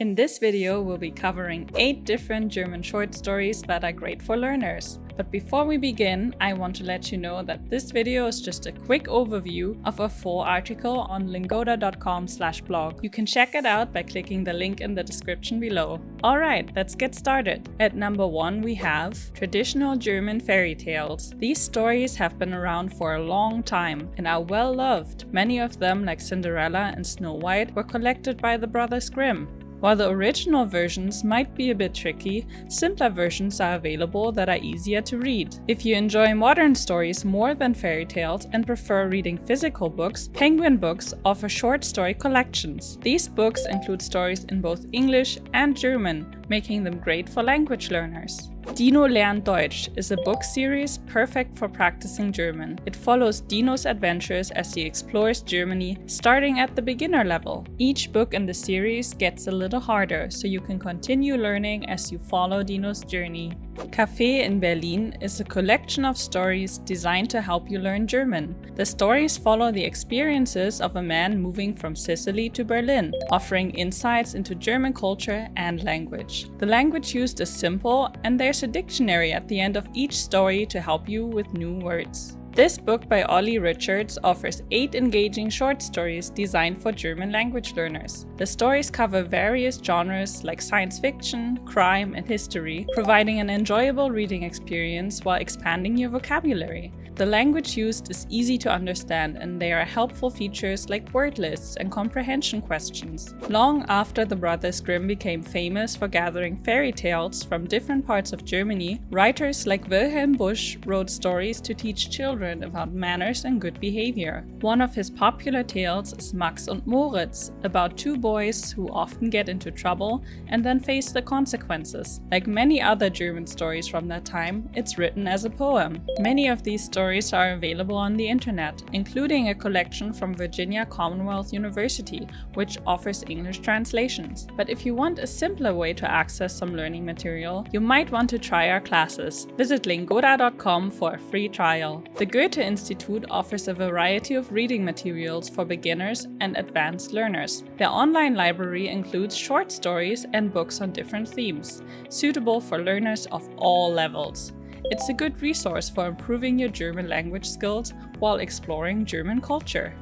In this video, we'll be covering 8 different German short stories that are great for learners. But before we begin, I want to let you know that this video is just a quick overview of a full article on lingoda.com/blog. You can check it out by clicking the link in the description below. Alright, let's get started. At number 1 we have traditional German fairy tales. These stories have been around for a long time and are well loved. Many of them, like Cinderella and Snow White, were collected by the Brothers Grimm. While the original versions might be a bit tricky, simpler versions are available that are easier to read. If you enjoy modern stories more than fairy tales and prefer reading physical books, Penguin Books offer short story collections. These books include stories in both English and German, making them great for language learners. Dino lernt Deutsch is a book series perfect for practicing German. It follows Dino's adventures as he explores Germany, starting at the beginner level. Each book in the series gets a little harder, so you can continue learning as you follow Dino's journey. Café in Berlin is a collection of stories designed to help you learn German. The stories follow the experiences of a man moving from Sicily to Berlin, offering insights into German culture and language. The language used is simple, and there's a dictionary at the end of each story to help you with new words. This book by Olly Richards offers 8 engaging short stories designed for German language learners. The stories cover various genres like science fiction, crime, and history, providing an enjoyable reading experience while expanding your vocabulary. The language used is easy to understand, and there are helpful features like word lists and comprehension questions. Long after the Brothers Grimm became famous for gathering fairy tales from different parts of Germany, writers like Wilhelm Busch wrote stories to teach children about manners and good behavior. One of his popular tales is Max und Moritz, about 2 boys who often get into trouble and then face the consequences. Like many other German stories from that time, it's written as a poem. Many of these stories are available on the internet, including a collection from Virginia Commonwealth University, which offers English translations. But if you want a simpler way to access some learning material, you might want to try our classes. Visit lingoda.com for a free trial. The Goethe-Institut offers a variety of reading materials for beginners and advanced learners. Their online library includes short stories and books on different themes, suitable for learners of all levels. It's a good resource for improving your German language skills while exploring German culture.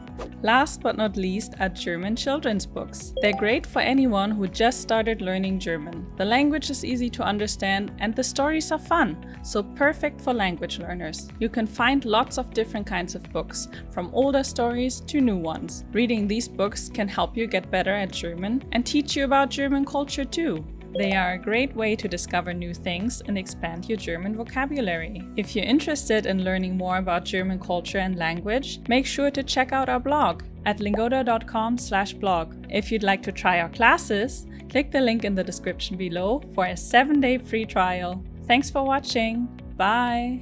Last but not least are German children's books. They're great for anyone who just started learning German. The language is easy to understand and the stories are fun, so perfect for language learners. You can find lots of different kinds of books, from older stories to new ones. Reading these books can help you get better at German and teach you about German culture too. They are a great way to discover new things and expand your German vocabulary. If you're interested in learning more about German culture and language, make sure to check out our blog at lingoda.com/blog. If you'd like to try our classes, click the link in the description below for a 7-day free trial. Thanks for watching. Bye!